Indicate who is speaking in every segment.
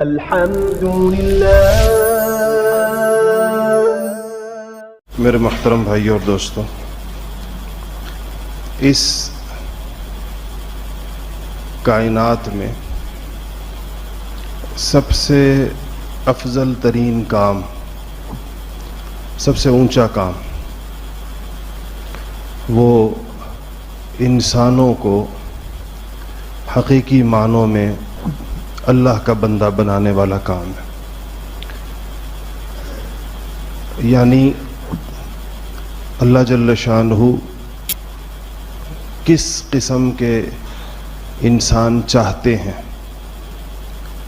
Speaker 1: الحمدللہ۔
Speaker 2: میرے محترم بھائی اور دوستوں، اس کائنات میں سب سے افضل ترین کام، سب سے اونچا کام وہ انسانوں کو حقیقی معنوں میں اللہ کا بندہ بنانے والا کام ہے۔ یعنی اللہ جل شانہ کس قسم کے انسان چاہتے ہیں،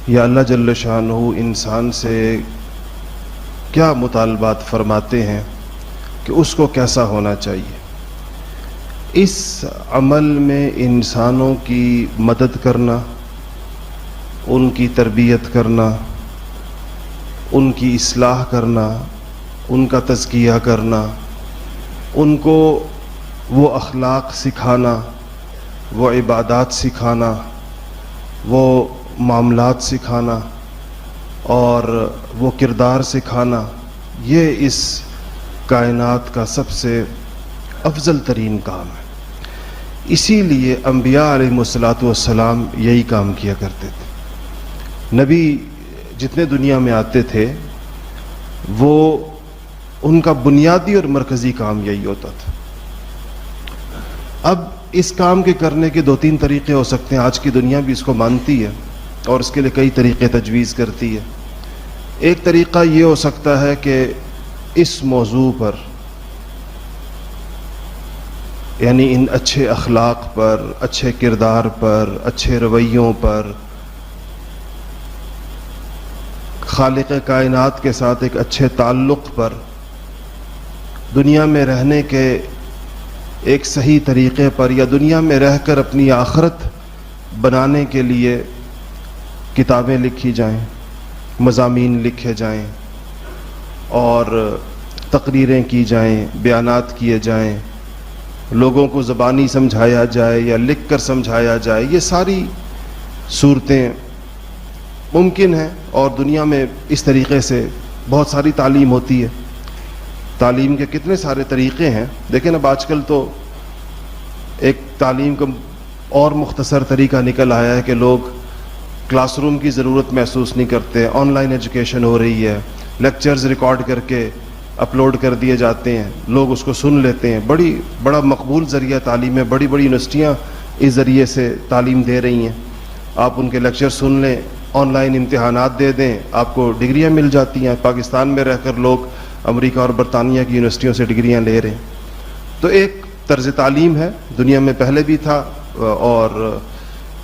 Speaker 2: یا اللہ جل شانہ انسان سے کیا مطالبات فرماتے ہیں کہ اس کو کیسا ہونا چاہیے، اس عمل میں انسانوں کی مدد کرنا، ان کی تربیت کرنا، ان کی اصلاح کرنا، ان کا تزکیہ کرنا، ان کو وہ اخلاق سکھانا، وہ عبادات سکھانا، وہ معاملات سکھانا اور وہ کردار سکھانا، یہ اس کائنات کا سب سے افضل ترین کام ہے۔ اسی لیے انبیاء علیہ الصلوۃ والسلام یہی کام کیا کرتے تھے۔ نبی جتنے دنیا میں آتے تھے وہ ان کا بنیادی اور مرکزی کام یہی ہوتا تھا۔ اب اس کام کے کرنے کے دو تین طریقے ہو سکتے ہیں، آج کی دنیا بھی اس کو مانتی ہے اور اس کے لیے کئی طریقے تجویز کرتی ہے۔ ایک طریقہ یہ ہو سکتا ہے کہ اس موضوع پر، یعنی ان اچھے اخلاق پر، اچھے کردار پر، اچھے رویوں پر، خالق کائنات کے ساتھ ایک اچھے تعلق پر، دنیا میں رہنے کے ایک صحیح طریقے پر، یا دنیا میں رہ کر اپنی آخرت بنانے کے لیے کتابیں لکھی جائیں، مضامین لکھے جائیں اور تقریریں کی جائیں، بیانات کیے جائیں، لوگوں کو زبانی سمجھایا جائے یا لکھ کر سمجھایا جائے، یہ ساری صورتیں ممکن ہیں اور دنیا میں اس طریقے سے بہت ساری تعلیم ہوتی ہے۔ تعلیم کے کتنے سارے طریقے ہیں، لیکن اب آج کل تو ایک تعلیم کا اور مختصر طریقہ نکل آیا ہے کہ لوگ کلاس روم کی ضرورت محسوس نہیں کرتے، آن لائن ایجوکیشن ہو رہی ہے، لیکچرز ریکارڈ کر کے اپلوڈ کر دیے جاتے ہیں، لوگ اس کو سن لیتے ہیں۔ بڑا مقبول ذریعہ تعلیم ہے، بڑی بڑی یونیورسٹیاں اس ذریعے سے تعلیم دے رہی ہیں۔ آپ ان کے لیکچر سن لیں، آن لائن امتحانات دے دیں، آپ کو ڈگریاں مل جاتی ہیں۔ پاکستان میں رہ کر لوگ امریکہ اور برطانیہ کی یونیورسٹیوں سے ڈگریاں لے رہے ہیں۔ تو ایک طرز تعلیم ہے، دنیا میں پہلے بھی تھا، اور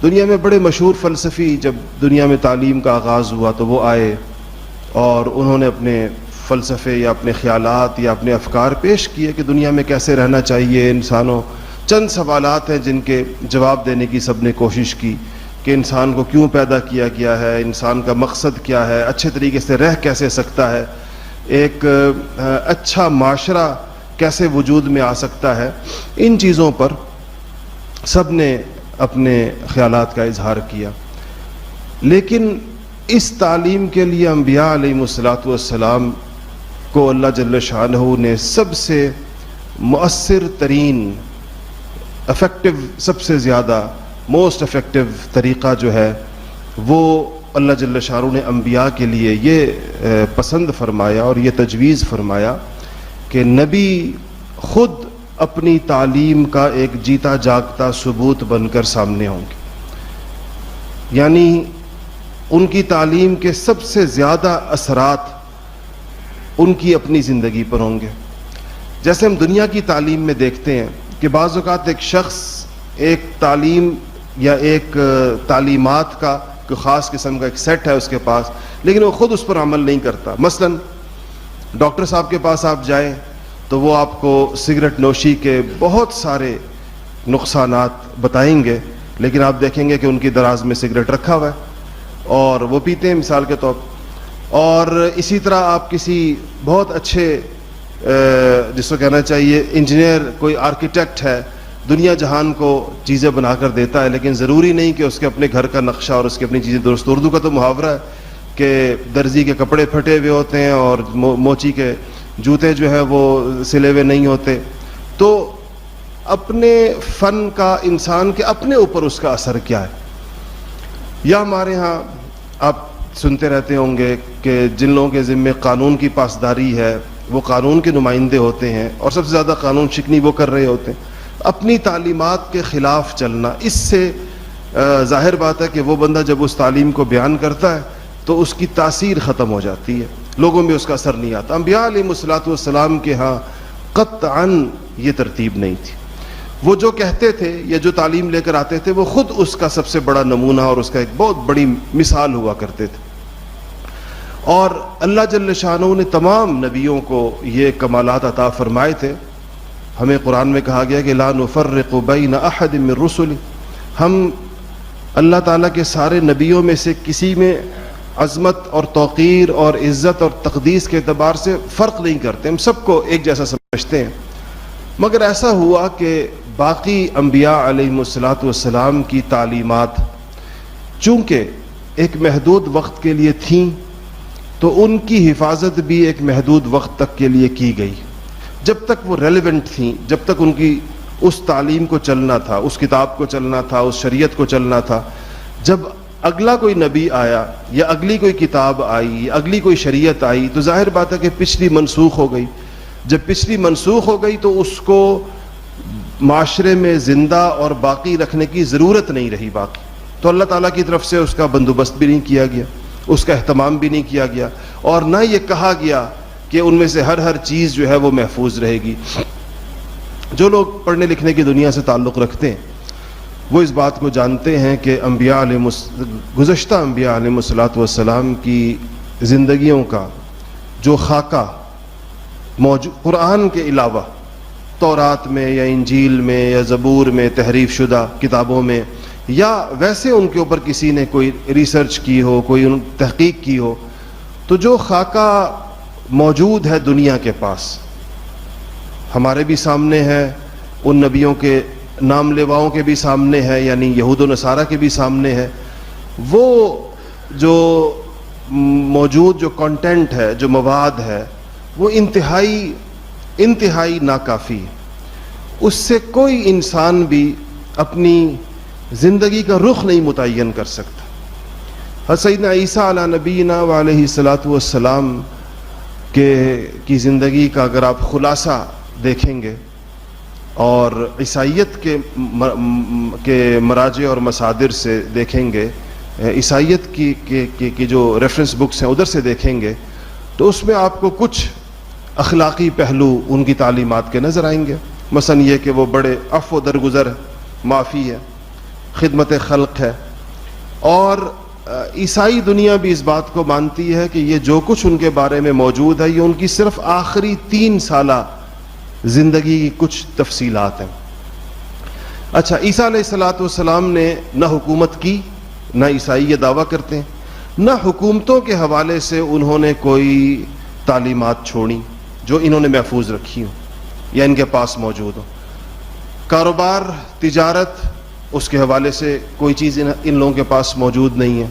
Speaker 2: دنیا میں بڑے مشہور فلسفی جب دنیا میں تعلیم کا آغاز ہوا تو وہ آئے اور انہوں نے اپنے فلسفے یا اپنے خیالات یا اپنے افکار پیش کیے کہ دنیا میں کیسے رہنا چاہیے انسانوں۔ چند سوالات ہیں جن کے جواب دینے کی سب نے کوشش کی کہ انسان کو کیوں پیدا کیا گیا ہے، انسان کا مقصد کیا ہے، اچھے طریقے سے رہ کیسے سکتا ہے، ایک اچھا معاشرہ کیسے وجود میں آ سکتا ہے۔ ان چیزوں پر سب نے اپنے خیالات کا اظہار کیا، لیکن اس تعلیم کے لیے انبیاء علیہ الصلوۃ والسلام کو اللہ جل شانہ نے سب سے مؤثر ترین، افیکٹو، سب سے زیادہ موسٹ افیکٹو طریقہ جو ہے وہ اللہ جل شانہ نے انبیاء کے لیے یہ پسند فرمایا اور یہ تجویز فرمایا کہ نبی خود اپنی تعلیم کا ایک جیتا جاگتا ثبوت بن کر سامنے ہوں گے۔ یعنی ان کی تعلیم کے سب سے زیادہ اثرات ان کی اپنی زندگی پر ہوں گے۔ جیسے ہم دنیا کی تعلیم میں دیکھتے ہیں کہ بعض اوقات ایک شخص ایک تعلیم یا ایک تعلیمات کا کوئی خاص قسم کا ایک سیٹ ہے اس کے پاس، لیکن وہ خود اس پر عمل نہیں کرتا۔ مثلا ڈاکٹر صاحب کے پاس آپ جائیں تو وہ آپ کو سگریٹ نوشی کے بہت سارے نقصانات بتائیں گے، لیکن آپ دیکھیں گے کہ ان کی دراز میں سگریٹ رکھا ہوا ہے اور وہ پیتے ہیں مثال کے طور پر۔ اور اسی طرح آپ کسی بہت اچھے جس کو کہنا چاہیے انجینئر، کوئی آرکیٹیکٹ ہے، دنیا جہان کو چیزیں بنا کر دیتا ہے، لیکن ضروری نہیں کہ اس کے اپنے گھر کا نقشہ اور اس کی اپنی چیزیں درست۔ اردو کا تو محاورہ ہے کہ درزی کے کپڑے پھٹے ہوئے ہوتے ہیں اور موچی کے جوتے جو ہے وہ سلے ہوئے نہیں ہوتے. تو اپنے فن کا انسان کے اپنے اوپر اس کا اثر کیا ہے؟ یا ہمارے ہاں آپ سنتے رہتے ہوں گے کہ جن لوگوں کے ذمے قانون کی پاسداری ہے وہ قانون کے نمائندے ہوتے ہیں اور سب سے زیادہ قانون شکنی وہ کر رہے ہوتے ہیں. اپنی تعلیمات کے خلاف چلنا، اس سے ظاہر بات ہے کہ وہ بندہ جب اس تعلیم کو بیان کرتا ہے تو اس کی تاثیر ختم ہو جاتی ہے، لوگوں میں اس کا اثر نہیں آتا. انبیاء علیہ الصلوۃ والسلام کے ہاں قطعاً یہ ترتیب نہیں تھی. وہ جو کہتے تھے یا جو تعلیم لے کر آتے تھے وہ خود اس کا سب سے بڑا نمونہ اور اس کا ایک بہت بڑی مثال ہوا کرتے تھے. اور اللہ جل شانہ نے تمام نبیوں کو یہ کمالات عطا فرمائے تھے. ہمیں قرآن میں کہا گیا کہ لا نفرق بین احد من رسل، ہم اللہ تعالیٰ کے سارے نبیوں میں سے کسی میں عظمت اور توقیر اور عزت اور تقدیس کے اعتبار سے فرق نہیں کرتے، ہم سب کو ایک جیسا سمجھتے ہیں. مگر ایسا ہوا کہ باقی انبیاء علیہم الصلوۃ والسلام کی تعلیمات چونکہ ایک محدود وقت کے لیے تھیں تو ان کی حفاظت بھی ایک محدود وقت تک کے لیے کی گئی. جب تک وہ ریلیونٹ تھیں، جب تک ان کی اس تعلیم کو چلنا تھا، اس کتاب کو چلنا تھا، اس شریعت کو چلنا تھا. جب اگلا کوئی نبی آیا یا اگلی کوئی کتاب آئی یا اگلی کوئی شریعت آئی تو ظاہر بات ہے کہ پچھلی منسوخ ہو گئی. جب پچھلی منسوخ ہو گئی تو اس کو معاشرے میں زندہ اور باقی رکھنے کی ضرورت نہیں رہی باقی. تو اللہ تعالیٰ کی طرف سے اس کا بندوبست بھی نہیں کیا گیا، اس کا اہتمام بھی نہیں کیا گیا، اور نہ یہ کہا گیا کہ ان میں سے ہر چیز جو ہے وہ محفوظ رہے گی. جو لوگ پڑھنے لکھنے کی دنیا سے تعلق رکھتے ہیں وہ اس بات کو جانتے ہیں کہ گزشتہ انبیاء علیہ الصلوۃ والسلام کی زندگیوں کا جو خاکہ موجود قرآن کے علاوہ تورات میں یا انجیل میں یا زبور میں تحریف شدہ کتابوں میں یا ویسے ان کے اوپر کسی نے کوئی ریسرچ کی ہو، کوئی تحقیق کی ہو، تو جو خاکہ موجود ہے دنیا کے پاس ہمارے بھی سامنے ہے، ان نبیوں کے نام لیواؤں کے بھی سامنے ہے، یعنی یہود و نصارہ کے بھی سامنے ہے. وہ جو موجود جو کنٹینٹ ہے، جو مواد ہے، وہ انتہائی ناکافی ہے. اس سے کوئی انسان بھی اپنی زندگی کا رخ نہیں متعین کر سکتا. سیدنا عیسیٰ علی نبینا وعلیہ الصلوۃ والسلام کی زندگی کا اگر آپ خلاصہ دیکھیں گے اور عیسائیت کے مراجع اور مصادر سے دیکھیں گے، عیسائیت کی جو ریفرنس بکس ہیں ادھر سے دیکھیں گے، تو اس میں آپ کو کچھ اخلاقی پہلو ان کی تعلیمات کے نظر آئیں گے. مثلا یہ کہ وہ بڑے عفو درگزر ہے، معافی ہے، خدمت خلق ہے. اور عیسائی دنیا بھی اس بات کو مانتی ہے کہ یہ جو کچھ ان کے بارے میں موجود ہے یہ ان کی صرف آخری 3 سالہ زندگی کی کچھ تفصیلات ہیں. اچھا، عیسیٰ علیہ الصلوۃ والسلام نے نہ حکومت کی، نہ عیسائی یہ دعویٰ کرتے ہیں، نہ حکومتوں کے حوالے سے انہوں نے کوئی تعلیمات چھوڑی جو انہوں نے محفوظ رکھی ہوں یا ان کے پاس موجود ہو. کاروبار، تجارت، اس کے حوالے سے کوئی چیز ان لوگوں کے پاس موجود نہیں ہے.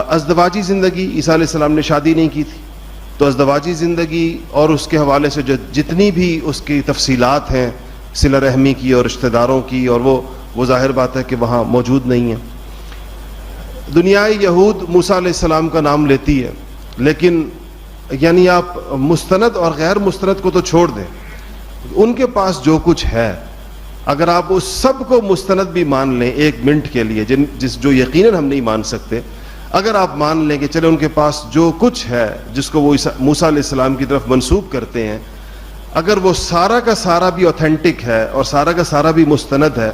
Speaker 2: ازدواجی زندگی، عیسیٰ علیہ السلام نے شادی نہیں کی تھی، تو ازدواجی زندگی اور اس کے حوالے سے جتنی بھی اس کی تفصیلات ہیں صلہ رحمی کی اور رشتہ داروں کی، اور وہ ظاہر بات ہے کہ وہاں موجود نہیں ہیں. دنیائے یہود موسیٰ علیہ السلام کا نام لیتی ہے، لیکن یعنی آپ مستند اور غیر مستند کو تو چھوڑ دیں، ان کے پاس جو کچھ ہے اگر آپ اس سب کو مستند بھی مان لیں 1 منٹ کے لیے، جو یقیناً ہم نہیں مان سکتے، اگر آپ مان لیں کہ چلے ان کے پاس جو کچھ ہے جس کو وہ موسیٰ علیہ السلام کی طرف منسوب کرتے ہیں، اگر وہ سارا کا سارا بھی اوتھینٹک ہے اور سارا کا سارا بھی مستند ہے،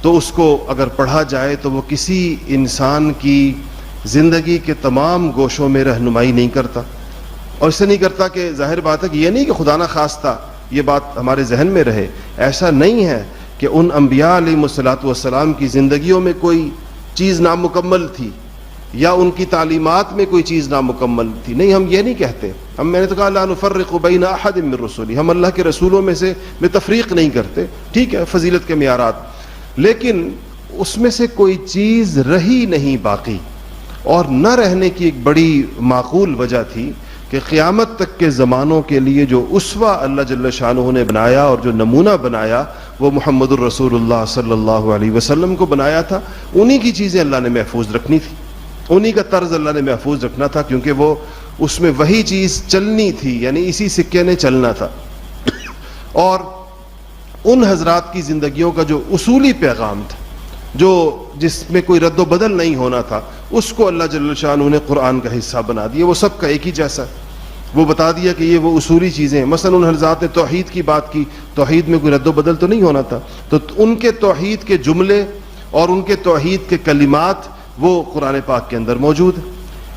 Speaker 2: تو اس کو اگر پڑھا جائے تو وہ کسی انسان کی زندگی کے تمام گوشوں میں رہنمائی نہیں کرتا. اور اس سے نہیں کرتا کہ ظاہر بات ہے کہ یہ نہیں کہ خدا نہ خواستہ یہ بات ہمارے ذہن میں رہے، ایسا نہیں ہے کہ ان انبیاء علیہ الصلوۃ والسلام کی زندگیوں میں کوئی چیز نامکمل تھی یا ان کی تعلیمات میں کوئی چیز نامکمل تھی. نہیں، ہم یہ نہیں کہتے. میں نے تو کہا لا نفرق بین احد من رسولی، ہم اللہ کے رسولوں میں سے تفریق نہیں کرتے. ٹھیک ہے، فضیلت کے معیارات، لیکن اس میں سے کوئی چیز رہی نہیں باقی. اور نہ رہنے کی ایک بڑی معقول وجہ تھی کہ قیامت تک کے زمانوں کے لیے جو اسوہ اللہ جل شانہ نے بنایا اور جو نمونہ بنایا وہ محمد الرسول اللہ صلی اللہ علیہ وسلم کو بنایا تھا. انہی کی چیزیں اللہ نے محفوظ رکھنی تھی, انہی کا طرز اللہ نے محفوظ رکھنا تھا, کیونکہ وہ اس میں وہی چیز چلنی تھی, یعنی اسی سکے نے چلنا تھا. اور ان حضرات کی زندگیوں کا جو اصولی پیغام تھا, جو جس میں کوئی رد و بدل نہیں ہونا تھا, اس کو اللہ جل شانہ نے قرآن کا حصہ بنا دیا. وہ سب کا ایک ہی جیسا ہے. وہ بتا دیا کہ یہ وہ اصولی چیزیں ہیں. مثلا ان حضرات نے توحید کی بات کی, توحید میں کوئی رد و بدل تو نہیں ہونا تھا, تو ان کے توحید کے جملے اور ان کے توحید کے کلمات وہ قرآن پاک کے اندر موجود ہیں.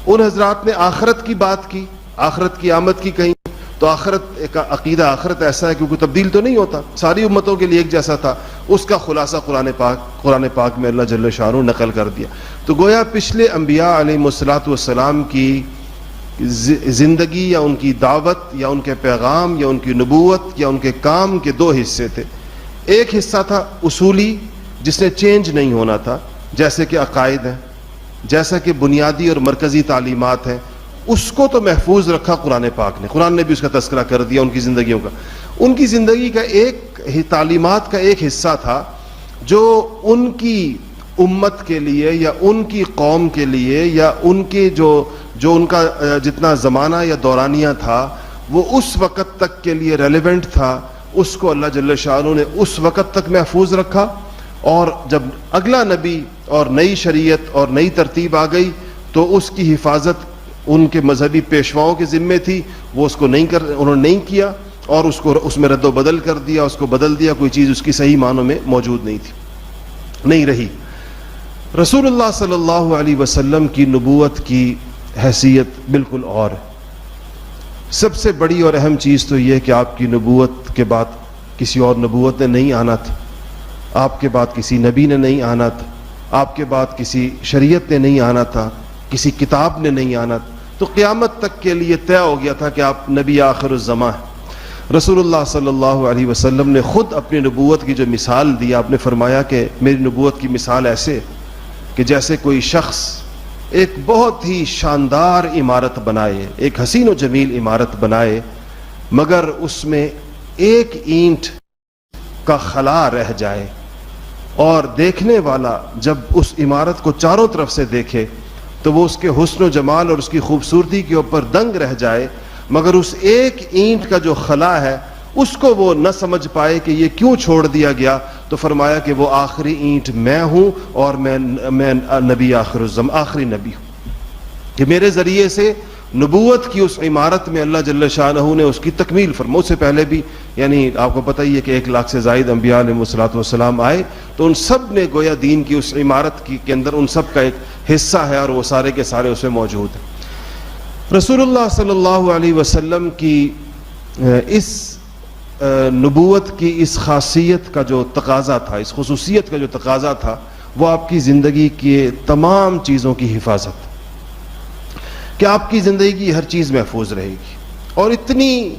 Speaker 2: ان حضرات نے آخرت کی بات کی, آخرت کی آمد کی کہیں, تو آخرت ایک عقیدہ آخرت ایسا ہے کہ کوئی تبدیل تو نہیں ہوتا, ساری امتوں کے لیے ایک جیسا تھا. اس کا خلاصہ قرآن پاک میں اللہ جل شانہ نقل کر دیا. تو گویا پچھلے انبیاء علیہ الصلوۃ والسلام کی زندگی یا ان کی دعوت یا ان کے پیغام یا ان کی نبوت یا ان کے کام کے دو حصے تھے. ایک حصہ تھا اصولی, جس نے چینج نہیں ہونا تھا, جیسے کہ عقائد ہیں, جیسا کہ بنیادی اور مرکزی تعلیمات ہیں, اس کو تو محفوظ رکھا قرآن پاک نے. قرآن نے بھی اس کا تذکرہ کر دیا ان کی زندگیوں کا. ان کی زندگی کا ایک تعلیمات کا ایک حصہ تھا جو ان کی امت کے لیے یا ان کی قوم کے لیے یا ان کے جو ان کا جتنا زمانہ یا دورانیہ تھا وہ اس وقت تک کے لیے ریلیونٹ تھا. اس کو اللہ جل شانہ نے اس وقت تک محفوظ رکھا, اور جب اگلا نبی اور نئی شریعت اور نئی ترتیب آ گئی تو اس کی حفاظت ان کے مذہبی پیشواؤں کے ذمے تھی. وہ اس کو انہوں نے نہیں کیا, اور اس میں رد و بدل کر دیا, اس کو بدل دیا. کوئی چیز اس کی صحیح معنوں میں موجود نہیں تھی, نہیں رہی. رسول اللہ صلی اللہ علیہ وسلم کی نبوت کی حیثیت بالکل اور ہے. سب سے بڑی اور اہم چیز تو یہ کہ آپ کی نبوت کے بعد کسی اور نبوت نے نہیں آنا تھا, آپ کے بعد کسی نبی نے نہیں آنا تھا, آپ کے بعد کسی شریعت نے نہیں آنا تھا, کسی کتاب نے نہیں آنا تھا. تو قیامت تک کے لیے طے ہو گیا تھا کہ آپ نبی آخر الزماں ہیں. رسول اللہ صلی اللہ علیہ وسلم نے خود اپنی نبوت کی جو مثال دی, آپ نے فرمایا کہ میری نبوت کی مثال ایسے کہ جیسے کوئی شخص ایک بہت ہی شاندار عمارت بنائے, ایک حسین و جمیل عمارت بنائے, مگر اس میں ایک اینٹ کا خلا رہ جائے, اور دیکھنے والا جب اس عمارت کو چاروں طرف سے دیکھے تو وہ اس کے حسن و جمال اور اس کی خوبصورتی کے اوپر دنگ رہ جائے, مگر اس ایک اینٹ کا جو خلا ہے اس کو وہ نہ سمجھ پائے کہ یہ کیوں چھوڑ دیا گیا. تو فرمایا کہ وہ آخری اینٹ میں ہوں, اور میں نبی آخر الزمان, آخری نبی ہوں, کہ میرے ذریعے سے نبوت کی اس عمارت میں اللہ جل شانہ نے اس کی تکمیل فرمائی. اس سے پہلے بھی یعنی آپ کو پتہ ہی ہے کہ 1 لاکھ سے زائد انبیاء علیہ الصلوۃ والسلام آئے, تو ان سب نے گویا دین کی اس عمارت کے اندر ان سب کا ایک حصہ ہے, اور وہ سارے کے سارے اس میں موجود ہیں. رسول اللہ صلی اللہ علیہ وسلم کی اس نبوت کی اس خاصیت کا جو تقاضا تھا, اس خصوصیت کا جو تقاضا تھا, وہ آپ کی زندگی کے تمام چیزوں کی حفاظت, کہ آپ کی زندگی کی ہر چیز محفوظ رہے گی, اور اتنی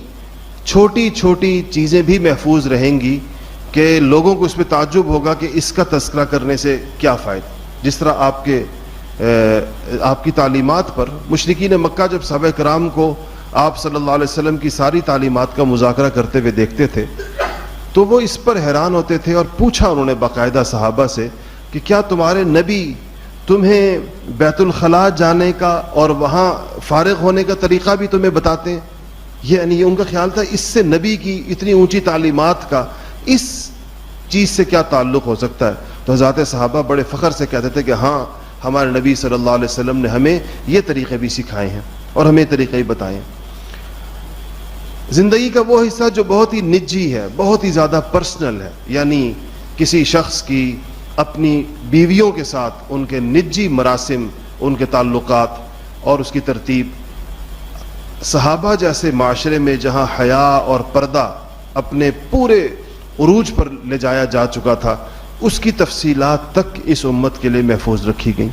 Speaker 2: چھوٹی چھوٹی چیزیں بھی محفوظ رہیں گی کہ لوگوں کو اس پہ تعجب ہوگا کہ اس کا تذکرہ کرنے سے کیا فائدہ. جس طرح آپ کی تعلیمات پر مشرکین مکہ جب صحابہ کرام کو آپ صلی اللہ علیہ وسلم کی ساری تعلیمات کا مذاکرہ کرتے ہوئے دیکھتے تھے تو وہ اس پر حیران ہوتے تھے, اور پوچھا انہوں نے باقاعدہ صحابہ سے کہ کیا تمہارے نبی تمہیں بیت الخلاء جانے کا اور وہاں فارغ ہونے کا طریقہ بھی تمہیں بتاتے ہیں؟ یعنی ان کا خیال تھا اس سے نبی کی اتنی اونچی تعلیمات کا اس چیز سے کیا تعلق ہو سکتا ہے. تو حضرات صحابہ بڑے فخر سے کہتے تھے کہ ہاں, ہمارے نبی صلی اللہ علیہ وسلم نے ہمیں یہ طریقے بھی سکھائے ہیں اور ہمیں طریقے ہی بتائے ہیں. زندگی کا وہ حصہ جو بہت ہی نجی ہے, بہت ہی زیادہ پرسنل ہے, یعنی کسی شخص کی اپنی بیویوں کے ساتھ ان کے نجی مراسم, ان کے تعلقات اور اس کی ترتیب. صحابہ جیسے معاشرے میں جہاں حیا اور پردہ اپنے پورے عروج پر لے جایا جا چکا تھا, اس کی تفصیلات تک اس امت کے لیے محفوظ رکھی گئیں,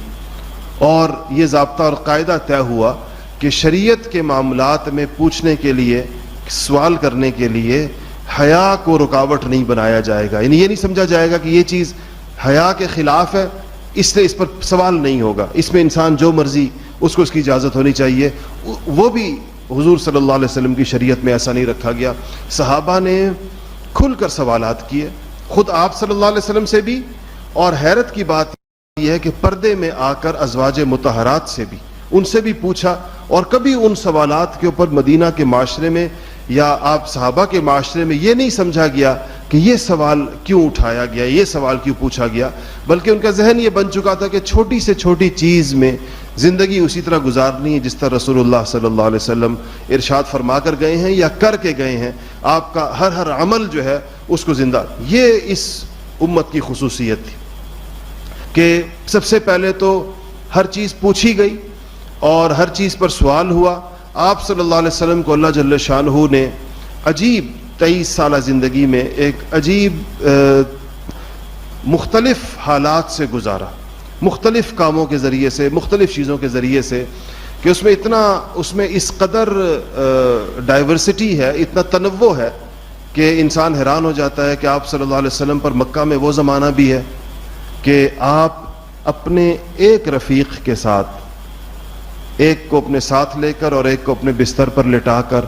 Speaker 2: اور یہ ضابطہ اور قاعدہ طے ہوا کہ شریعت کے معاملات میں پوچھنے کے لیے, سوال کرنے کے لیے حیا کو رکاوٹ نہیں بنایا جائے گا. یعنی یہ نہیں سمجھا جائے گا کہ یہ چیز حیا کے خلاف ہے اس لیے اس پر سوال نہیں ہوگا، اس میں انسان جو مرضی اس کو اس کی اجازت ہونی چاہیے، وہ بھی حضور صلی اللہ علیہ وسلم کی شریعت میں ایسا نہیں رکھا گیا۔ صحابہ نے کھل کر سوالات کیے، خود آپ صلی اللہ علیہ وسلم سے بھی، اور حیرت کی بات یہ ہے کہ پردے میں آ کر ازواج مطہرات سے بھی، ان سے بھی پوچھا، اور کبھی ان سوالات کے اوپر مدینہ کے معاشرے میں یا آپ صحابہ کے معاشرے میں یہ نہیں سمجھا گیا کہ یہ سوال کیوں اٹھایا گیا، یہ سوال کیوں پوچھا گیا، بلکہ ان کا ذہن یہ بن چکا تھا کہ چھوٹی سے چھوٹی چیز میں زندگی اسی طرح گزارنی ہے جس طرح رسول اللہ صلی اللہ علیہ وسلم ارشاد فرما کر گئے ہیں یا کر کے گئے ہیں۔ آپ کا ہر عمل جو ہے اس کو زندہ، یہ اس امت کی خصوصیت تھی کہ سب سے پہلے تو ہر چیز پوچھی گئی اور ہر چیز پر سوال ہوا۔ آپ صلی اللہ علیہ وسلم کو اللہ جل شانہ نے عجیب 23 سالہ زندگی میں ایک عجیب مختلف حالات سے گزارا، مختلف کاموں کے ذریعے سے، مختلف چیزوں کے ذریعے سے، کہ اس میں اس قدر ڈائیورسٹی ہے، اتنا تنوع ہے کہ انسان حیران ہو جاتا ہے کہ آپ صلی اللہ علیہ وسلم پر مکہ میں وہ زمانہ بھی ہے کہ آپ اپنے ایک رفیق کے ساتھ، ایک کو اپنے ساتھ لے کر اور ایک کو اپنے بستر پر لٹا کر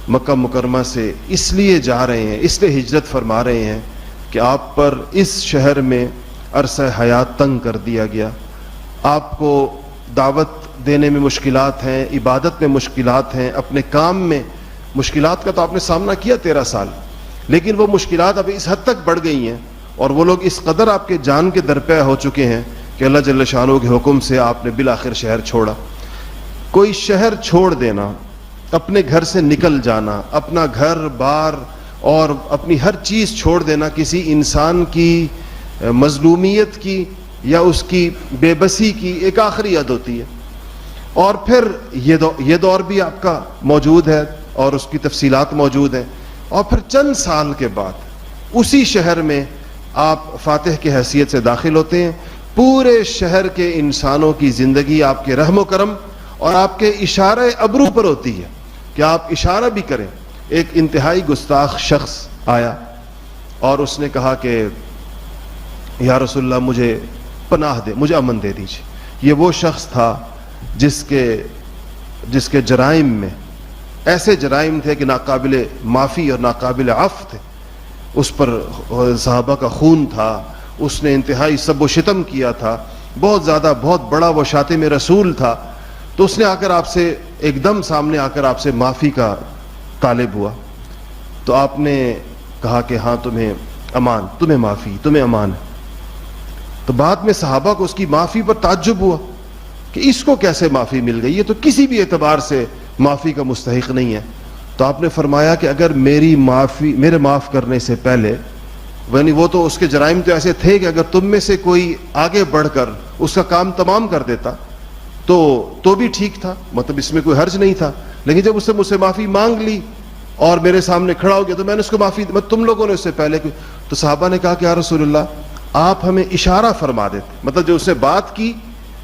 Speaker 2: مکہ مکرمہ سے اس لیے جا رہے ہیں، اس لیے ہجرت فرما رہے ہیں کہ آپ پر اس شہر میں عرصہ حیات تنگ کر دیا گیا، آپ کو دعوت دینے میں مشکلات ہیں، عبادت میں مشکلات ہیں، اپنے کام میں مشکلات کا تو آپ نے سامنا کیا 13 سال، لیکن وہ مشکلات اب اس حد تک بڑھ گئی ہیں اور وہ لوگ اس قدر آپ کے جان کے درپے ہو چکے ہیں کہ اللہ جل شانہ کے حکم سے آپ نے بالآخر شہر چھوڑا۔ کوئی شہر چھوڑ دینا، اپنے گھر سے نکل جانا، اپنا گھر بار اور اپنی ہر چیز چھوڑ دینا کسی انسان کی مظلومیت کی یا اس کی بے بسی کی ایک آخری حد ہوتی ہے، اور پھر یہ دور بھی آپ کا موجود ہے اور اس کی تفصیلات موجود ہیں، اور پھر چند سال کے بعد اسی شہر میں آپ فاتح کی حیثیت سے داخل ہوتے ہیں۔ پورے شہر کے انسانوں کی زندگی آپ کے رحم و کرم اور آپ کے اشارہ ابرو پر ہوتی ہے کہ آپ اشارہ بھی کریں۔ ایک انتہائی گستاخ شخص آیا اور اس نے کہا کہ یا رسول اللہ مجھے پناہ دے، مجھے امن دے دیجیے۔ یہ وہ شخص تھا جس کے جرائم میں ایسے جرائم تھے کہ ناقابل معافی اور ناقابل عفو تھے، اس پر صحابہ کا خون تھا، اس نے انتہائی سب و شتم کیا تھا، بہت زیادہ، بہت بڑا وہ شاتم رسول تھا۔ تو اس نے آ کر آپ سے ایک دم سامنے آ کر آپ سے معافی کا طالب ہوا، تو آپ نے کہا کہ ہاں تمہیں امان، تمہیں معافی، تمہیں امان ہے۔ تو بعد میں صحابہ کو اس کی معافی پر تعجب ہوا کہ اس کو کیسے معافی مل گئی، یہ تو کسی بھی اعتبار سے معافی کا مستحق نہیں ہے۔ تو آپ نے فرمایا کہ اگر میرے معاف کرنے سے پہلے، یعنی وہ تو اس کے جرائم تو ایسے تھے کہ اگر تم میں سے کوئی آگے بڑھ کر اس کا کام تمام کر دیتا تو بھی ٹھیک تھا، مطلب اس میں کوئی حرج نہیں تھا، لیکن جب اس نے مجھ سے معافی مانگ لی اور میرے سامنے کھڑا ہو گیا تو میں نے اس کو معافی، تم لوگوں نے اس سے پہلے، تو صحابہ نے کہا کہ یا رسول اللہ آپ ہمیں اشارہ فرما دیتے، مطلب جو اس نے بات کی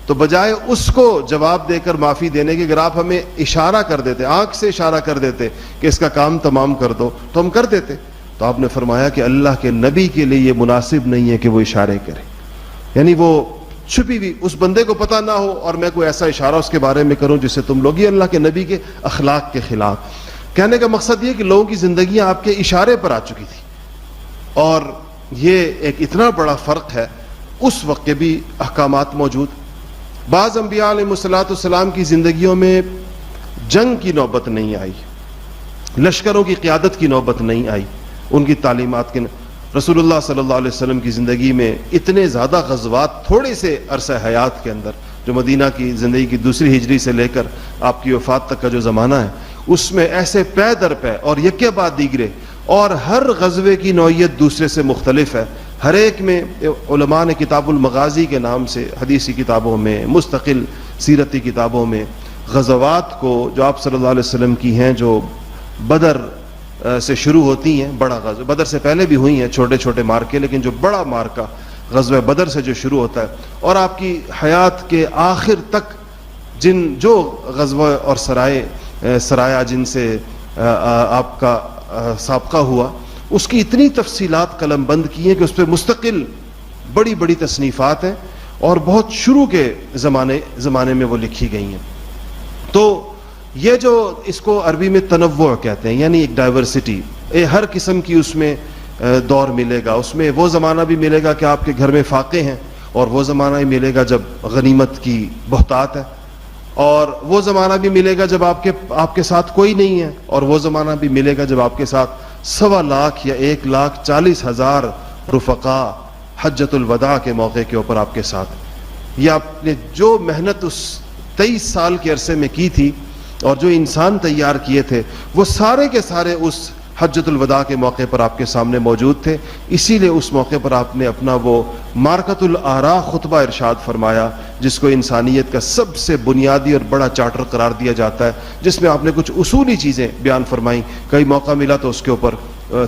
Speaker 2: تو بجائے اس کو جواب دے کر معافی دینے کے، اگر آپ ہمیں اشارہ کر دیتے، آنکھ سے اشارہ کر دیتے کہ اس کا کام تمام کر دو تو ہم کر دیتے۔ تو آپ نے فرمایا کہ اللہ کے نبی کے لیے یہ مناسب نہیں ہے کہ وہ اشارے کرے، یعنی وہ چھپی ہوئی اس بندے کو پتہ نہ ہو اور میں کوئی ایسا اشارہ اس کے بارے میں کروں جس سے تم لوگ، یہ اللہ کے نبی کے اخلاق کے خلاف۔ کہنے کا مقصد یہ کہ لوگوں کی زندگیاں آپ کے اشارے پر آ چکی تھی، اور یہ ایک اتنا بڑا فرق ہے۔ اس وقت کے بھی احکامات موجود، بعض انبیاء علیہ السلام کی زندگیوں میں جنگ کی نوبت نہیں آئی، لشکروں کی قیادت کی نوبت نہیں آئی، ان کی تعلیمات کے رسول اللہ صلی اللہ علیہ وسلم کی زندگی میں اتنے زیادہ غزوات تھوڑے سے عرصہ حیات کے اندر، جو مدینہ کی زندگی کی دوسری ہجری سے لے کر آپ کی وفات تک کا جو زمانہ ہے، اس میں ایسے پے در پے اور یکے بعد دیگرے، اور ہر غزوے کی نوعیت دوسرے سے مختلف ہے۔ ہر ایک میں علماء نے کتاب المغازی کے نام سے حدیثی کتابوں میں، مستقل سیرتی کتابوں میں غزوات کو جو آپ صلی اللہ علیہ وسلم کی ہیں، جو بدر سے شروع ہوتی ہیں، بڑا غزوہ بدر سے پہلے بھی ہوئی ہیں چھوٹے چھوٹے مارکے، لیکن جو بڑا مارکا غزوہ بدر سے جو شروع ہوتا ہے، اور آپ کی حیات کے آخر تک جو غزوہ اور سرایا جن سے آپ کا سابقہ ہوا، اس کی اتنی تفصیلات قلم بند کی ہیں کہ اس پہ مستقل بڑی بڑی تصنیفات ہیں، اور بہت شروع کے زمانے میں وہ لکھی گئی ہیں. تو یہ جو اس کو عربی میں تنوع کہتے ہیں، یعنی ایک ڈائیورسٹی، ہر قسم کی اس میں دور ملے گا. اس میں وہ زمانہ بھی ملے گا کہ آپ کے گھر میں فاقے ہیں، اور وہ زمانہ بھی ملے گا جب غنیمت کی بہتات ہے، اور وہ زمانہ بھی ملے گا جب آپ کے ساتھ کوئی نہیں ہے، اور وہ زمانہ بھی ملے گا جب آپ کے ساتھ 1.25 لاکھ یا 1,40,000 رفقا حجۃ الوداع کے موقع کے اوپر آپ کے ساتھ. یہ آپ نے جو محنت اس 23 سال کے عرصے میں کی تھی اور جو انسان تیار کیے تھے، وہ سارے کے سارے اس حجۃ الوداع کے موقع پر آپ کے سامنے موجود تھے. اسی لیے اس موقع پر آپ نے اپنا وہ مارکۃ الآراء خطبہ ارشاد فرمایا، جس کو انسانیت کا سب سے بنیادی اور بڑا چارٹر قرار دیا جاتا ہے، جس میں آپ نے کچھ اصولی چیزیں بیان فرمائیں. کئی موقع ملا تو اس کے اوپر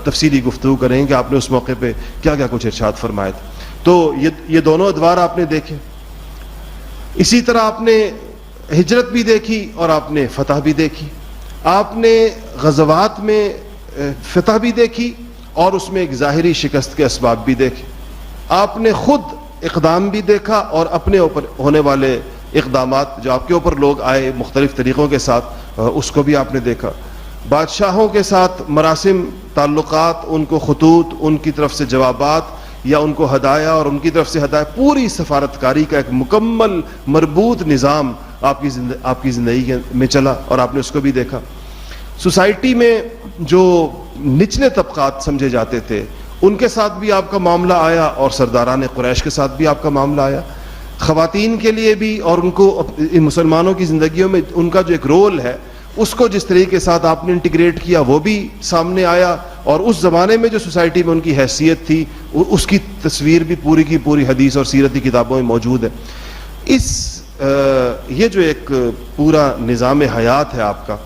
Speaker 2: تفصیلی گفتگو کریں کہ آپ نے اس موقع پہ کیا کیا کچھ ارشاد فرمایا تھا. تو یہ دونوں ادوار آپ نے دیکھے. اسی طرح آپ نے ہجرت بھی دیکھی اور آپ نے فتح بھی دیکھی. آپ نے غزوات میں فتح بھی دیکھی اور اس میں ایک ظاہری شکست کے اسباب بھی دیکھے. آپ نے خود اقدام بھی دیکھا اور اپنے اوپر ہونے والے اقدامات جو آپ کے اوپر لوگ آئے مختلف طریقوں کے ساتھ، اس کو بھی آپ نے دیکھا. بادشاہوں کے ساتھ مراسم، تعلقات، ان کو خطوط، ان کی طرف سے جوابات یا ان کو ہدایہ اور ان کی طرف سے ہدایہ، پوری سفارتکاری کا ایک مکمل مربوط نظام آپ کی زندگی میں چلا اور آپ نے اس کو بھی دیکھا. سوسائٹی میں جو نچلے طبقات سمجھے جاتے تھے ان کے ساتھ بھی آپ کا معاملہ آیا، اور سرداران قریش کے ساتھ بھی آپ کا معاملہ آیا. خواتین کے لیے بھی، اور ان کو مسلمانوں کی زندگیوں میں ان کا جو ایک رول ہے اس کو جس طریقے کے ساتھ آپ نے انٹیگریٹ کیا وہ بھی سامنے آیا. اور اس زمانے میں جو سوسائٹی میں ان کی حیثیت تھی اس کی تصویر بھی پوری کی پوری حدیث اور سیرت کی کتابوں میں موجود ہے. یہ جو ایک پورا نظام حیات ہے آپ کا،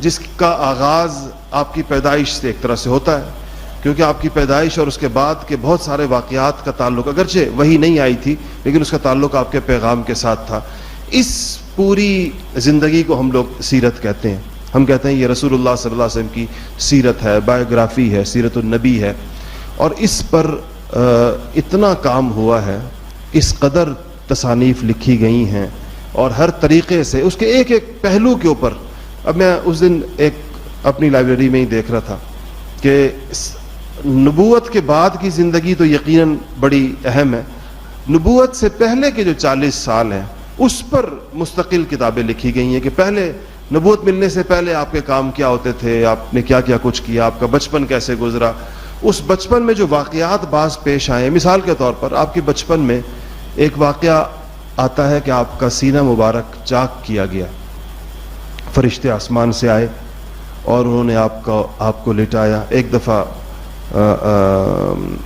Speaker 2: جس کا آغاز آپ کی پیدائش سے ایک طرح سے ہوتا ہے، کیونکہ آپ کی پیدائش اور اس کے بعد کے بہت سارے واقعات کا تعلق، اگرچہ وہی نہیں آئی تھی لیکن اس کا تعلق آپ کے پیغام کے ساتھ تھا. اس پوری زندگی کو ہم لوگ سیرت کہتے ہیں. ہم کہتے ہیں یہ رسول اللہ صلی اللہ علیہ وسلم کی سیرت ہے، بایوگرافی ہے، سیرت النبی ہے. اور اس پر اتنا کام ہوا ہے، اس قدر تصانیف لکھی گئی ہیں، اور ہر طریقے سے اس کے ایک ایک پہلو کے اوپر. اب میں اس دن ایک اپنی لائبریری میں ہی دیکھ رہا تھا کہ نبوت کے بعد کی زندگی تو یقیناً بڑی اہم ہے، نبوت سے پہلے کے جو 40 سال ہیں اس پر مستقل کتابیں لکھی گئی ہیں کہ پہلے نبوت ملنے سے پہلے آپ کے کام کیا ہوتے تھے، آپ نے کیا کیا کچھ کیا، آپ کا بچپن کیسے گزرا. اس بچپن میں جو واقعات بعض پیش آئے، مثال کے طور پر آپ کے بچپن میں ایک واقعہ آتا ہے کہ آپ کا سینہ مبارک چاک کیا گیا، فرشتے آسمان سے آئے اور انہوں نے آپ کو لٹایا. ایک دفعہ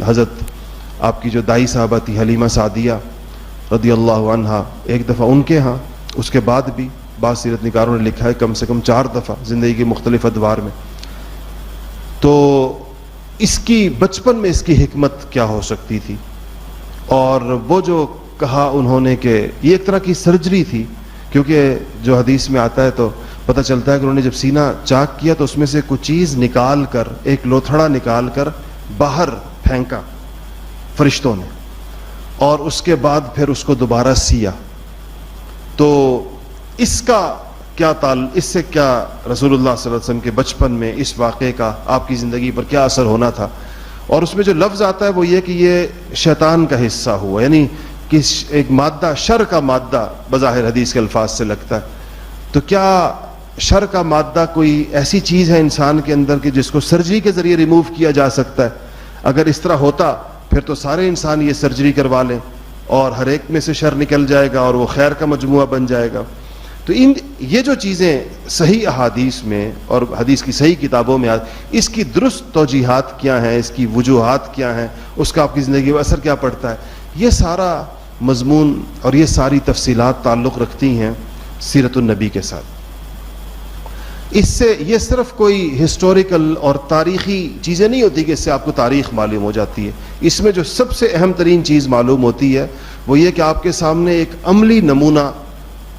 Speaker 2: حضرت آپ کی جو دائی صاحبہ تھی حلیمہ سعدیہ رضی اللہ عنہا، ایک دفعہ ان کے ہاں، اس کے بعد بھی بعض سیرت نگاروں نے لکھا ہے کم سے کم 4 دفعہ زندگی کے مختلف ادوار میں. تو اس کی بچپن میں اس کی حکمت کیا ہو سکتی تھی، اور وہ جو کہا انہوں نے کہ یہ ایک طرح کی سرجری تھی، کیونکہ جو حدیث میں آتا ہے تو پتہ چلتا ہے کہ انہوں نے جب سینہ چاک کیا تو اس میں سے کچھ چیز نکال کر، ایک لوتھڑا نکال کر باہر پھینکا فرشتوں نے، اور اس کے بعد پھر اس کو دوبارہ سیا. تو اس کا کیا اس سے کیا رسول اللہ صلی اللہ علیہ وسلم کے بچپن میں اس واقعے کا آپ کی زندگی پر کیا اثر ہونا تھا. اور اس میں جو لفظ آتا ہے وہ یہ کہ یہ شیطان کا حصہ ہوا، یعنی کہ ایک مادہ، شر کا مادہ بظاہر حدیث کے الفاظ سے لگتا ہے. تو کیا شر کا مادہ کوئی ایسی چیز ہے انسان کے اندر کہ جس کو سرجری کے ذریعے ریموو کیا جا سکتا ہے؟ اگر اس طرح ہوتا پھر تو سارے انسان یہ سرجری کروا لیں اور ہر ایک میں سے شر نکل جائے گا اور وہ خیر کا مجموعہ بن جائے گا. تو یہ جو چیزیں صحیح احادیث میں اور حدیث کی صحیح کتابوں میں اس کی درست توجیحات کیا ہیں، اس کی وجوہات کیا ہیں، اس کا آپ کی زندگی میں اثر کیا پڑتا ہے، یہ سارا مضمون اور یہ ساری تفصیلات تعلق رکھتی ہیں سیرت النبی کے ساتھ. اس سے یہ صرف کوئی ہسٹوریکل اور تاریخی چیزیں نہیں ہوتی کہ اس سے آپ کو تاریخ معلوم ہو جاتی ہے. اس میں جو سب سے اہم ترین چیز معلوم ہوتی ہے وہ یہ کہ آپ کے سامنے ایک عملی نمونہ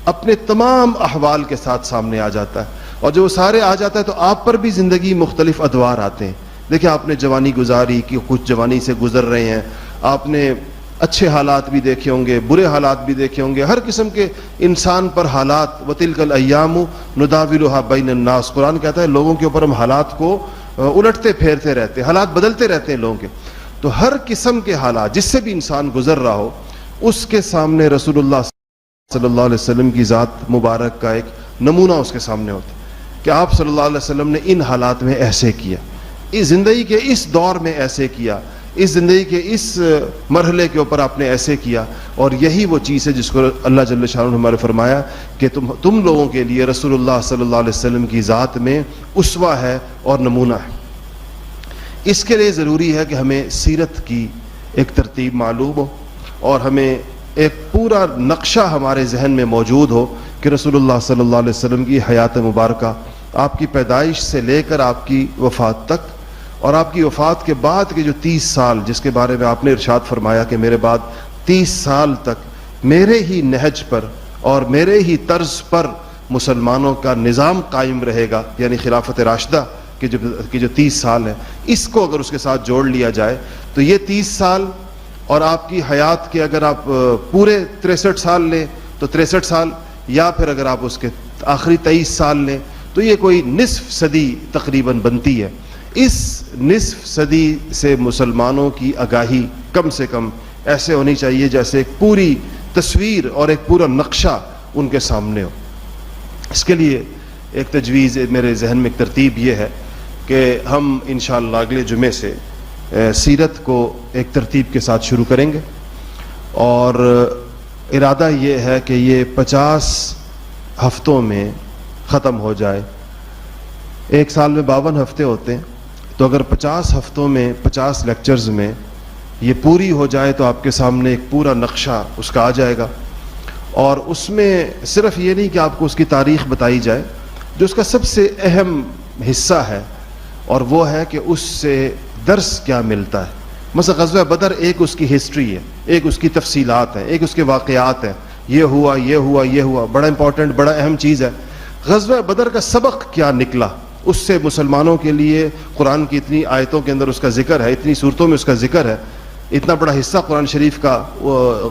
Speaker 2: اپنے تمام احوال کے ساتھ سامنے آ جاتا ہے، اور جو سارے آ جاتا ہے تو آپ پر بھی زندگی مختلف ادوار آتے ہیں. دیکھیں آپ نے جوانی گزاری کہ کچھ جوانی سے گزر رہے ہیں، آپ نے اچھے حالات بھی دیکھے ہوں گے، برے حالات بھی دیکھے ہوں گے، ہر قسم کے انسان پر حالات. وَتِلْكَ الْأَيَّامُ نُدَاوِلُهَا بَيْنَ النَّاسِ، قرآن کہتا ہے لوگوں کے اوپر ہم حالات کو الٹتے پھیرتے رہتے ہیں، حالات بدلتے رہتے ہیں لوگوں کے. تو ہر قسم کے حالات جس سے بھی انسان گزر رہا ہو، اس کے سامنے رسول اللہ صلی اللہ علیہ وسلم کی ذات مبارک کا ایک نمونہ اس کے سامنے ہوتا ہے کہ آپ صلی اللہ علیہ وسلم نے ان حالات میں ایسے کیا، اس زندگی کے اس دور میں ایسے کیا، اس زندگی کے اس مرحلے کے اوپر آپ نے ایسے کیا. اور یہی وہ چیز ہے جس کو اللہ جل شانہ نے ہمارے فرمایا کہ تم لوگوں کے لیے رسول اللہ صلی اللہ علیہ وسلم کی ذات میں اسوہ ہے اور نمونہ ہے. اس کے لیے ضروری ہے کہ ہمیں سیرت کی ایک ترتیب معلوم ہو اور ہمیں ایک پورا نقشہ ہمارے ذہن میں موجود ہو کہ رسول اللہ صلی اللہ علیہ وسلم کی حیات مبارکہ آپ کی پیدائش سے لے کر آپ کی وفات تک، اور آپ کی وفات کے بعد کے جو 30 سال جس کے بارے میں آپ نے ارشاد فرمایا کہ میرے بعد 30 سال تک میرے ہی نہج پر اور میرے ہی طرز پر مسلمانوں کا نظام قائم رہے گا، یعنی خلافت راشدہ کہ جو 30 سال ہے، اس کو اگر اس کے ساتھ جوڑ لیا جائے تو یہ 30 سال اور آپ کی حیات کے اگر آپ پورے 63 سال لیں تو 63 سال، یا پھر اگر آپ اس کے آخری 23 سال لیں تو یہ کوئی نصف صدی تقریباً بنتی ہے. اس نصف صدی سے مسلمانوں کی آگاہی کم سے کم ایسے ہونی چاہیے جیسے ایک پوری تصویر اور ایک پورا نقشہ ان کے سامنے ہو. اس کے لیے ایک تجویز میرے ذہن میں ایک ترتیب یہ ہے کہ ہم انشاءاللہ اگلے جمعے سے سیرت کو ایک ترتیب کے ساتھ شروع کریں گے، اور ارادہ یہ ہے کہ یہ 50 ہفتوں میں ختم ہو جائے. ایک سال میں 52 ہفتے ہوتے ہیں، تو اگر 50 ہفتوں میں 50 لیکچرز میں یہ پوری ہو جائے تو آپ کے سامنے ایک پورا نقشہ اس کا آ جائے گا. اور اس میں صرف یہ نہیں کہ آپ کو اس کی تاریخ بتائی جائے، جو اس کا سب سے اہم حصہ ہے اور وہ ہے کہ اس سے درس کیا ملتا ہے. مثلا غزوہ بدر ایک اس کی ہسٹری ہے، ایک اس کی تفصیلات ہیں، ایک اس کے واقعات ہیں، یہ ہوا یہ ہوا یہ ہوا، بڑا امپورٹنٹ بڑا اہم چیز ہے. غزوہ بدر کا سبق کیا نکلا، اس سے مسلمانوں کے لیے قرآن کی اتنی آیتوں کے اندر اس کا ذکر ہے، اتنی صورتوں میں اس کا ذکر ہے، اتنا بڑا حصہ قرآن شریف کا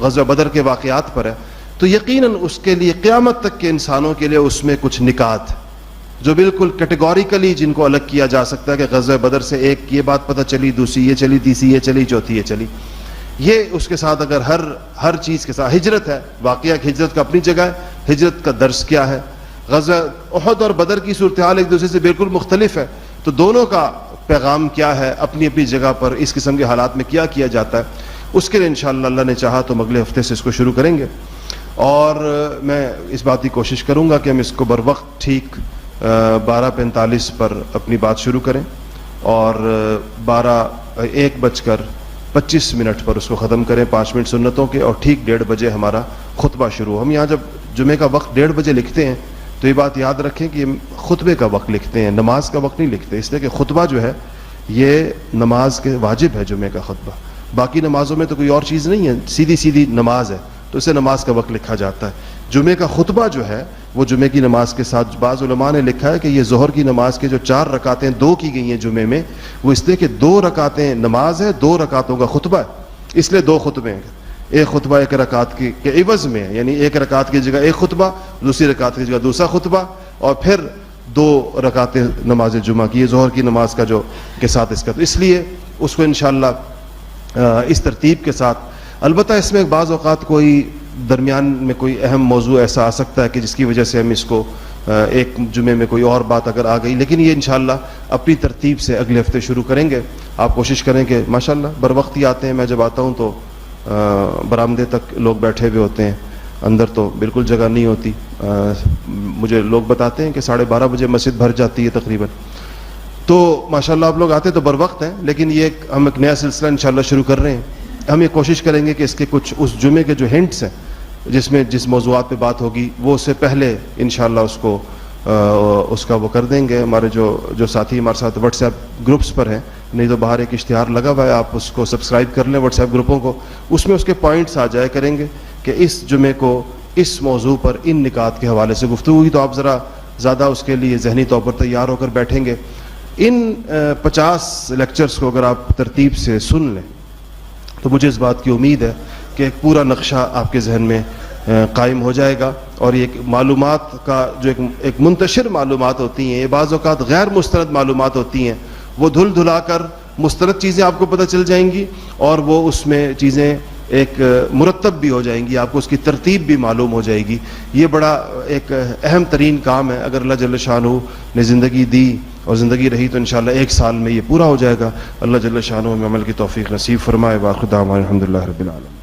Speaker 2: غزوہ بدر کے واقعات پر ہے. تو یقیناً اس کے لیے قیامت تک کے انسانوں کے لیے اس میں کچھ نکات جو بالکل کیٹیگوریکلی جن کو الگ کیا جا سکتا ہے کہ غزوہ بدر سے ایک یہ بات پتہ چلی، دوسری یہ چلی، تیسری یہ چلی، چوتھی یہ چلی. یہ اس کے ساتھ اگر ہر چیز کے ساتھ ہجرت ہے، واقعہ کہ ہجرت کا اپنی جگہ ہے، ہجرت کا درس کیا ہے، غزوہ احد اور بدر کی صورتحال ایک دوسرے سے بالکل مختلف ہے، تو دونوں کا پیغام کیا ہے اپنی اپنی جگہ پر، اس قسم کے حالات میں کیا کیا جاتا ہے. اس کے لیے انشاءاللہ اللہ نے چاہا تو اگلے ہفتے سے اس کو شروع کریں گے. اور میں اس بات کی کوشش کروں گا کہ ہم اس کو بر وقت ٹھیک 12:45 پر اپنی بات شروع کریں اور 1:25 پر اس کو ختم کریں، 5 منٹ سنتوں کے، اور ٹھیک 1:30 بجے ہمارا خطبہ شروع. ہم یہاں جب جمعے کا وقت 1:30 بجے لکھتے ہیں تو یہ بات یاد رکھیں کہ خطبے کا وقت لکھتے ہیں، نماز کا وقت نہیں لکھتے، اس لیے کہ خطبہ جو ہے یہ نماز کے واجب ہے. جمعے کا خطبہ باقی نمازوں میں تو کوئی اور چیز نہیں ہے، سیدھی نماز ہے تو اسے نماز کا وقت لکھا جاتا ہے. جمعے کا خطبہ جو ہے وہ جمعے کی نماز کے ساتھ، بعض علماء نے لکھا ہے کہ یہ ظہر کی نماز کے جو 4 رکعتیں 2 کی گئی ہیں جمعے میں، وہ اس لیے کہ 2 رکعتیں نماز ہے، 2 رکعتوں کا خطبہ ہے، اس لیے 2 خطبے ہیں. ایک خطبہ 1 رکعت کے عوض میں ہے، یعنی 1 رکعت کی جگہ 1 خطبہ، دوسری رکعت کی جگہ دوسرا خطبہ، اور پھر 2 رکعتیں نماز جمعہ کی، یہ ظہر کی نماز کا جو کے ساتھ اس کا. تو اس لیے اس کو انشاءاللہ اس ترتیب کے ساتھ، البتہ اس میں بعض اوقات کوئی درمیان میں کوئی اہم موضوع ایسا آ سکتا ہے کہ جس کی وجہ سے ہم اس کو ایک جمعے میں کوئی اور بات اگر آ گئی، لیکن یہ انشاءاللہ اپنی ترتیب سے اگلے ہفتے شروع کریں گے. آپ کوشش کریں کہ ماشاءاللہ بر وقت ہی آتے ہیں. میں جب آتا ہوں تو برآمدے تک لوگ بیٹھے ہوئے ہوتے ہیں، اندر تو بالکل جگہ نہیں ہوتی. مجھے لوگ بتاتے ہیں کہ 12:30 بجے مسجد بھر جاتی ہے تقریباً. تو ماشاءاللہ آپ لوگ آتے تو بر وقت ہیں، لیکن یہ ہم ایک نیا سلسلہ انشاءاللہ شروع کر رہے ہیں. ہم یہ کوشش کریں گے کہ اس کے کچھ اس جمعے کے جو ہنٹس ہیں جس موضوعات پہ بات ہوگی وہ اس سے پہلے انشاءاللہ اس کا وہ کر دیں گے. ہمارے جو ساتھی ہمارے ساتھ واٹس ایپ گروپس پر ہیں، نہیں تو باہر ایک اشتہار لگا ہوا ہے، آپ اس کو سبسکرائب کر لیں واٹس ایپ گروپوں کو، اس میں اس کے پوائنٹس آ جائے کریں گے کہ اس جمعے کو اس موضوع پر ان نکات کے حوالے سے گفتگو ہوئی. تو آپ ذرا زیادہ اس کے لیے ذہنی طور پر تیار ہو کر بیٹھیں گے. ان 50 لیکچرز کو اگر آپ ترتیب سے سن لیں تو مجھے اس بات کی امید ہے کہ ایک پورا نقشہ آپ کے ذہن میں قائم ہو جائے گا، اور یہ معلومات کا جو ایک منتشر معلومات ہوتی ہیں، یہ بعض اوقات غیر مستند معلومات ہوتی ہیں، وہ دھل دھلا کر مستند چیزیں آپ کو پتہ چل جائیں گی، اور وہ اس میں چیزیں ایک مرتب بھی ہو جائیں گی، آپ کو اس کی ترتیب بھی معلوم ہو جائے گی۔ یہ بڑا ایک اہم ترین کام ہے، اگر اللہ جل شانہ نے زندگی دی اور زندگی رہی تو انشاءاللہ 1 سال میں یہ پورا ہو جائے گا۔ اللہ جل شانہ ہمیں عمل کی توفیق نصیب فرمائے۔ وآخر دعوانا الحمدللہ رب العالمین۔